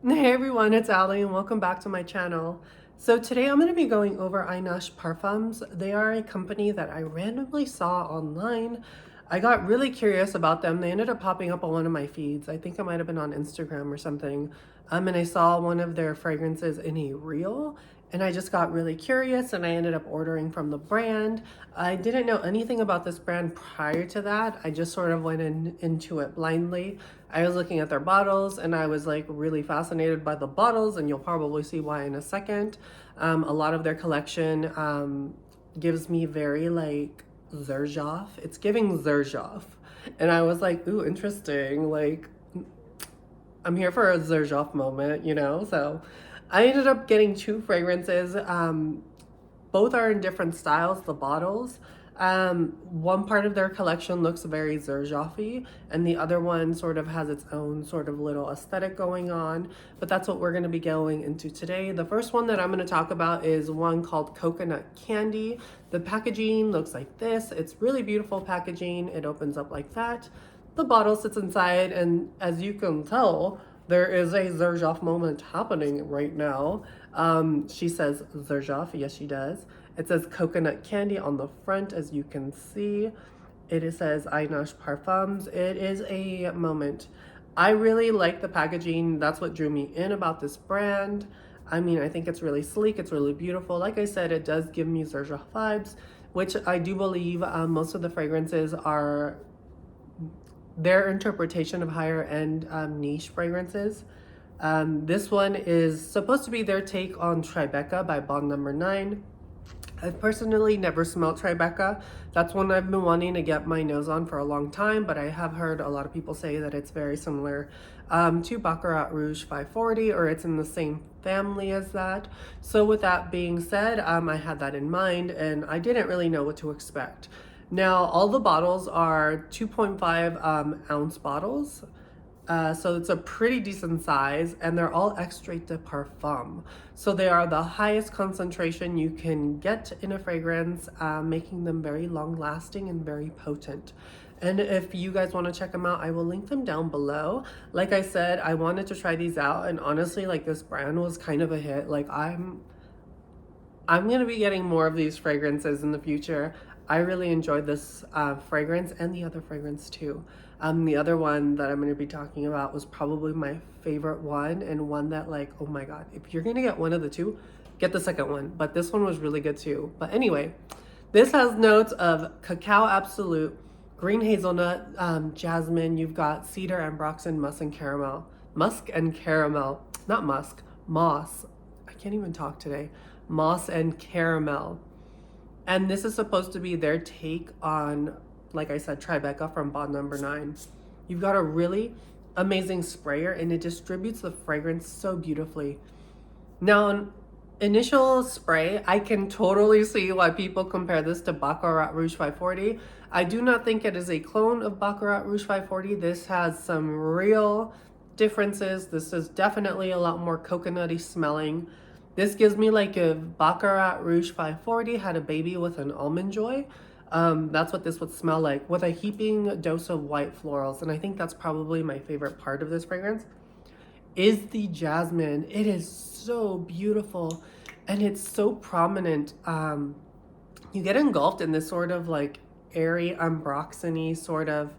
Hey everyone, it's Ally and welcome back to my channel. So today I'm going to be going over Ainash Parfums. They are a company that I randomly saw online. I got really curious about them. They ended up popping up on one of my feeds. I think it might have been on Instagram or something. And I saw one of their fragrances in a reel and I just got really curious and I ended up ordering from the brand. I didn't know anything about this brand prior to that. I just sort of went into it blindly. I was looking at their bottles and I was like really fascinated by the bottles, and you'll probably see why in a second. A lot of their collection gives me very like Xerjoff. It's giving Xerjoff. And I was like, ooh, interesting. Like, I'm here for a Xerjoff moment, you know? So I ended up getting two fragrances. Both are in different styles, the bottles. One part of their collection looks very Xerjoff-y, and the other one sort of has its own sort of little aesthetic going on. But that's what we're going to be going into today. The first one that I'm going to talk about is one called Coconut Candy. The packaging looks like this. It's really beautiful packaging. It opens up like that. The bottle sits inside, and as you can tell, there is a Xerjoff moment happening right now. She says Xerjoff, yes she does. It says coconut candy on the front, as you can see. It says Ainash Parfums. It is a moment. I really like the packaging. That's what drew me in about this brand. I mean, I think it's really sleek. It's really beautiful. Like I said, it does give me Xerjoff vibes, which I do believe most of the fragrances are their interpretation of higher end niche fragrances. This one is supposed to be their take on Tribeca by Bond Number 9. I've personally never smelled Tribeca. That's one I've been wanting to get my nose on for a long time, but I have heard a lot of people say that it's very similar to Baccarat Rouge 540, or it's in the same family as that. So with that being said, I had that in mind and I didn't really know what to expect. Now, all the bottles are 2.5 ounce bottles. So it's a pretty decent size, and they're all extrait de parfum. So they are the highest concentration you can get in a fragrance, making them very long lasting and very potent. And if you guys want to check them out, I will link them down below. Like I said, I wanted to try these out, and honestly, like, this brand was kind of a hit. Like, I'm going to be getting more of these fragrances in the future. I really enjoyed this fragrance and the other fragrance too. The other one that I'm going to be talking about was probably my favorite one, and one that, like, oh my God, if you're going to get one of the two, get the second one. But this one was really good too. But anyway, this has notes of cacao absolute, green hazelnut, jasmine. You've got cedar, ambroxan, musk, and caramel. Musk and caramel. Not musk, moss. I can't even talk today. Moss and caramel. And this is supposed to be their take on, like I said, Tribeca from Bond Number 9. You've got a really amazing sprayer, and it distributes the fragrance so beautifully. Now, on initial spray, I can totally see why people compare this to Baccarat Rouge 540. I do not think it is a clone of Baccarat Rouge 540. This has some real differences. This is definitely a lot more coconutty smelling. This gives me like if Baccarat Rouge 540 had a baby with an almond joy. That's what this would smell like, with a heaping dose of white florals. And I think that's probably my favorite part of this fragrance is the jasmine. It is so beautiful and it's so prominent. You get engulfed in this sort of like airy, ambroxany sort of.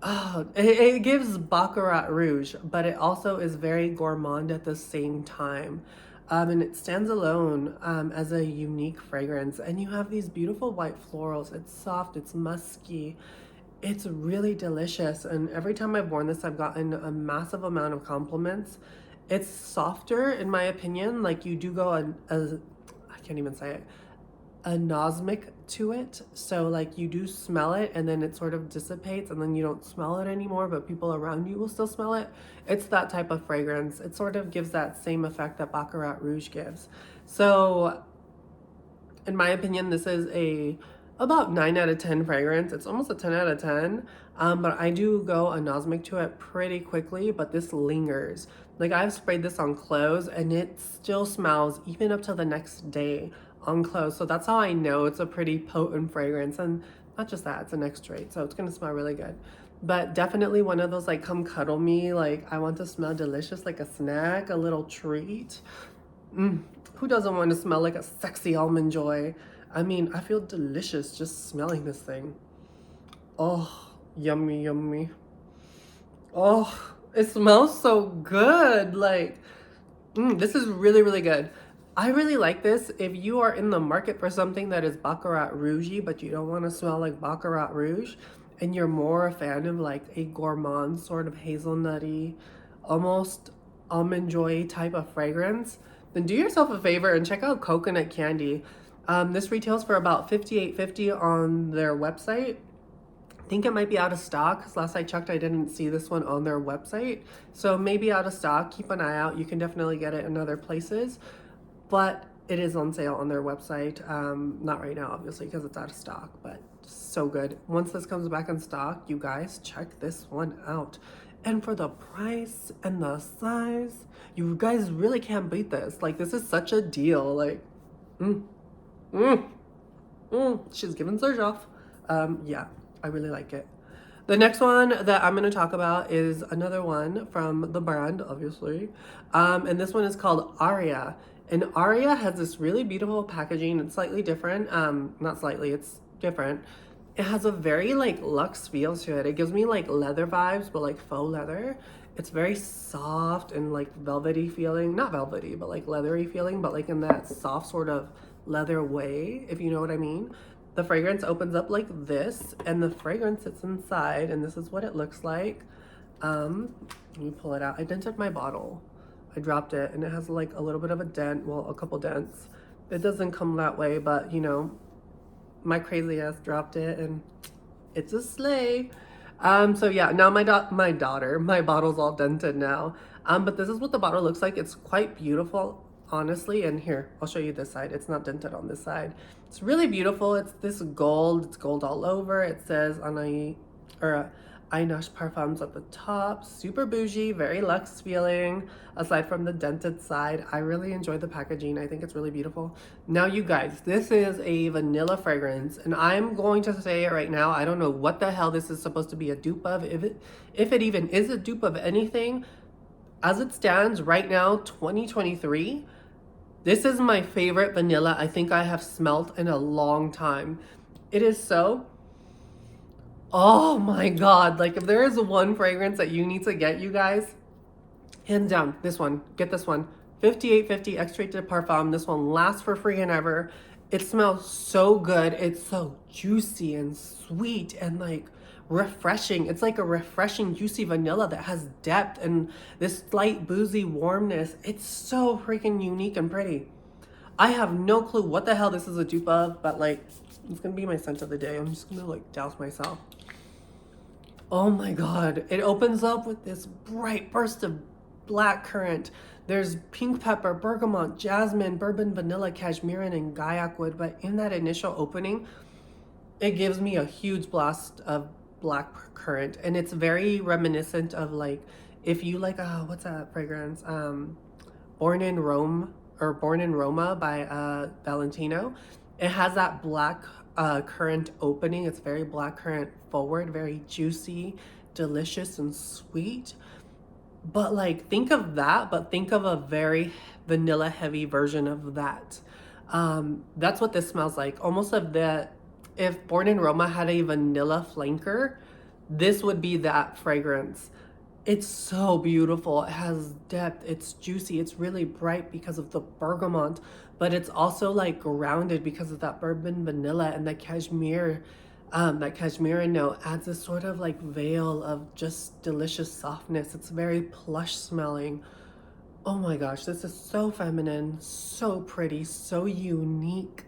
Oh, it gives Baccarat Rouge, but it also is very gourmand at the same time. And it stands alone as a unique fragrance. And you have these beautiful white florals. It's soft, it's musky, it's really delicious. And every time I've worn this, I've gotten a massive amount of compliments. It's softer, in my opinion. Like, you do go I can't even say it, anosmic to it. So like, you do smell it and then it sort of dissipates and then you don't smell it anymore, but people around you will still smell it. It's that type of fragrance. It sort of gives that same effect that Baccarat Rouge gives. So in my opinion, this is a about 9 out of 10 fragrance. It's almost a 10 out of 10. But I do go anosmic to it pretty quickly, but this lingers. Like, I've sprayed this on clothes and it still smells even up to the next day on clothes. So that's how I know it's a pretty potent fragrance. And not just that, it's an extrait, so it's gonna smell really good. but definitely one of those like come cuddle me, like I want to smell delicious like a snack, a little treat. Mm. Who doesn't want to smell like a sexy almond joy? I mean, I feel delicious just smelling this thing. Oh, yummy, yummy. Oh, it smells so good. Like, this is really, really good. I really like this. If you are in the market for something that is Baccarat Rouge-y, but you don't want to smell like Baccarat Rouge, and you're more a fan of like a gourmand sort of hazelnutty, almost almond joy type of fragrance, then do yourself a favor and check out Coconut Candy. This retails for about $58.50 on their website. I think it might be out of stock because last I checked, I didn't see this one on their website. So maybe out of stock. Keep an eye out. You can definitely get it in other places, but it is on sale on their website. Not right now, obviously, because it's out of stock, but so good. Once this comes back in stock, you guys check this one out. And for the price and the size, you guys really can't beat this. Like, this is such a deal. Like, she's giving Serge off. Yeah, I really like it. The next one that I'm going to talk about is another one from the brand, obviously. And this one is called Aria. And Aria has this really beautiful packaging. It's slightly different. Not slightly, it's different. It has a very like luxe feel to it. It gives me like leather vibes, but like faux leather. It's very soft and like velvety feeling. Not velvety, but like leathery feeling, but like in that soft sort of leather way, if you know what I mean. The fragrance opens up like this, and the fragrance sits inside, and this is what it looks like. Let me pull it out. I dented my bottle. I dropped it, and it has like a little bit of a dent, well, a couple dents. It doesn't come that way, but you know, my crazy ass dropped it, and it's a sleigh. So yeah, now my daughter, my bottle's all dented now. But this is what the bottle looks like. It's quite beautiful, honestly. And here, I'll show you this side. It's not dented on this side. It's really beautiful. It's this gold. It's gold all over. It says Ainash Parfums at the top. Super bougie, very luxe feeling. Aside from the dented side, I really enjoy the packaging. I think it's really beautiful. Now, you guys, this is a vanilla fragrance, and I'm going to say it right now. I don't know what the hell this is supposed to be a dupe of. If it even is a dupe of anything, as it stands right now, 2023. This is my favorite vanilla I think I have smelt in a long time. It is so, oh my God. Like, if there is one fragrance that you need to get, you guys, hands down, this one. Get this one. 58.50 Extrait de Parfum. This one lasts for free and ever. It smells so good. It's so juicy and sweet and like refreshing. It's like a refreshing, juicy vanilla that has depth and this slight boozy warmness. It's so freaking unique and pretty. I have no clue what the hell this is a dupe of, but like, it's gonna be my scent of the day. I'm just gonna like douse myself. Oh my God. It opens up with this bright burst of black currant. There's pink pepper, bergamot, jasmine, bourbon, vanilla, cashmere, and gaiac wood. But in that initial opening, it gives me a huge blast of black currant. And it's very reminiscent of like, if you like, what's that fragrance? Born in Rome or Born in Roma by Valentino. It has that black currant opening. It's very black currant forward, very juicy, delicious, and sweet. But like, think of that, but think of a very vanilla heavy version of that. That's what this smells like. Almost of the, if Born in Roma had a vanilla flanker, this would be that fragrance. It's so beautiful. It has depth. It's juicy. It's really bright because of the bergamot, but it's also like grounded because of that bourbon vanilla and the cashmere. That cashmere note adds this sort of like veil of just delicious softness. It's very plush smelling. Oh my gosh, this is so feminine, so pretty, so unique.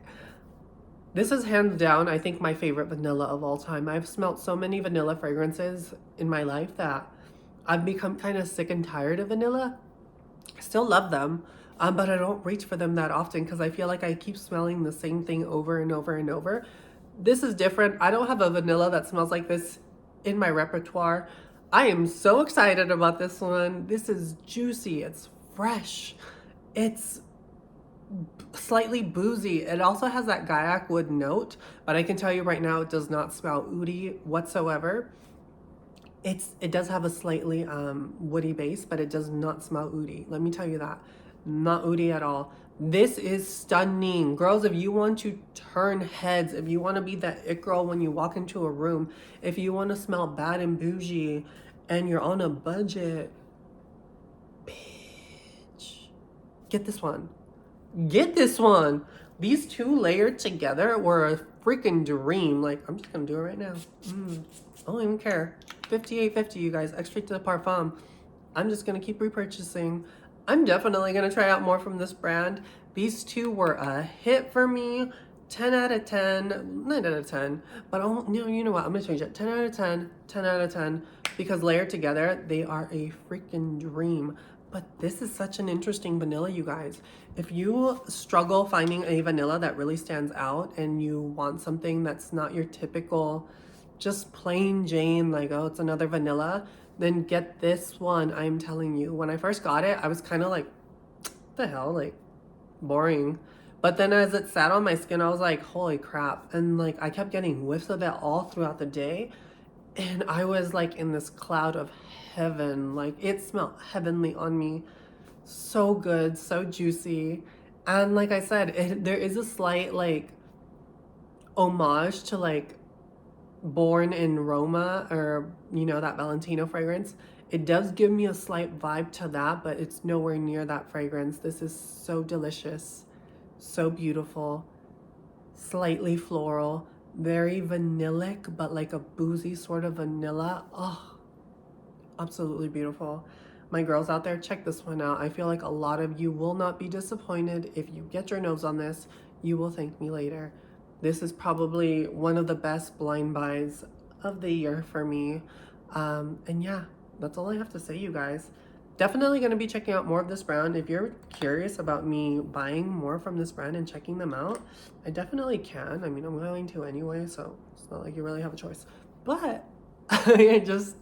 This is hands down, I think, my favorite vanilla of all time. I've smelled so many vanilla fragrances in my life that I've become kind of sick and tired of vanilla. I still love them, but I don't reach for them that often because I feel like I keep smelling the same thing over and over and over. This is different. I don't have a vanilla that smells like this in my repertoire. I am so excited about this one. This is juicy. It's fresh. It's slightly boozy. It also has that gaiac wood note, but I can tell you right now, it does not smell oudi whatsoever. It does have a slightly woody base, but it does not smell oody. Let me tell you that. Not oody at all. This is stunning. Girls, if you want to turn heads, if you want to be that it girl when you walk into a room, if you want to smell bad and bougie and you're on a budget, bitch, get this one. Get this one. These two layered together were a freaking dream. Like, I'm just gonna do it right now. I don't even care. 58.50, you guys. Extrait de Parfum. I'm just gonna keep repurchasing. I'm definitely gonna try out more from this brand. These two were a hit for me. 10 out of 10, 9 out of 10, but no, you know what? I'm gonna change it. 10 out of 10, 10 out of 10, because layered together, they are a freaking dream. But this is such an interesting vanilla, you guys. If you struggle finding a vanilla that really stands out and you want something that's not your typical, just plain Jane, like, oh, it's another vanilla, then get this one. I'm telling you, when I first got it, I was kind of like, what the hell, like, boring. But then as it sat on my skin, I was like, holy crap. And like, I kept getting whiffs of it all throughout the day. And I was like in this cloud of heaven. Like, it smelled heavenly on me. So good, so juicy. And like I said, there is a slight like homage to like Born in Roma, or you know, that Valentino fragrance. It does give me a slight vibe to that, but it's nowhere near that fragrance. This is so delicious, so beautiful, slightly floral, very vanillic, but like a boozy sort of vanilla. Oh, absolutely beautiful. My girls out there, check this one out. I feel like a lot of you will not be disappointed. If you get your nose on this, you will thank me later. This is probably one of the best blind buys of the year for me. And yeah, that's all I have to say, you guys. Definitely going to be checking out more of this brand. If you're curious about me buying more from this brand and checking them out, I definitely can. I mean, I'm going to anyway, so it's not like you really have a choice. But I just,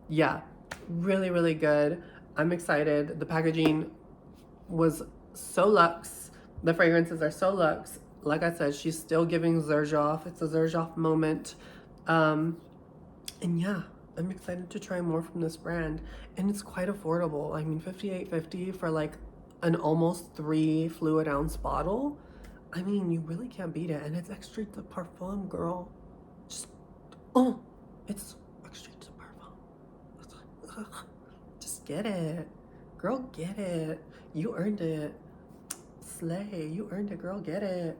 yeah, really, really good. I'm excited. The packaging was so luxe. The fragrances are so luxe. Like I said, she's still giving Xerjoff. It's a Xerjoff moment. And yeah, I'm excited to try more from this brand. And it's quite affordable. I mean, $58.50 for like an almost 3 fluid ounce bottle. I mean, you really can't beat it. And it's Extrait de Parfum, girl. Just, oh, it's Extrait de Parfum. Just get it. Girl, get it. You earned it. Slay. You earned it, girl. Get it.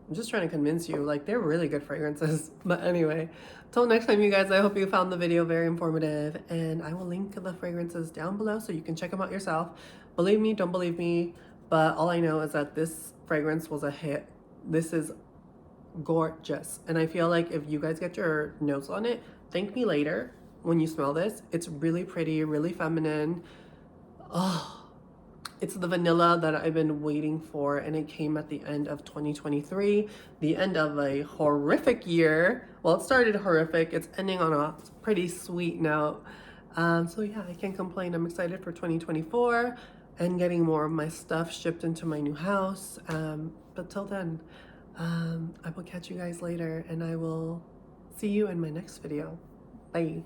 I'm just trying to convince you. Like, they're really good fragrances. But anyway, till next time, you guys, I hope you found the video very informative. And I will link the fragrances down below so you can check them out yourself. Believe me, don't believe me. But all I know is that this fragrance was a hit. This is gorgeous. And I feel like if you guys get your nose on it, thank me later when you smell this. It's really pretty, really feminine. Oh, it's the vanilla that I've been waiting for, and it came at the end of 2023, the end of a horrific year. Well, it started horrific. It's ending on a pretty sweet note. So yeah, I can't complain. I'm excited for 2024 and getting more of my stuff shipped into my new house. But till then, I will catch you guys later, and I will see you in my next video. Bye.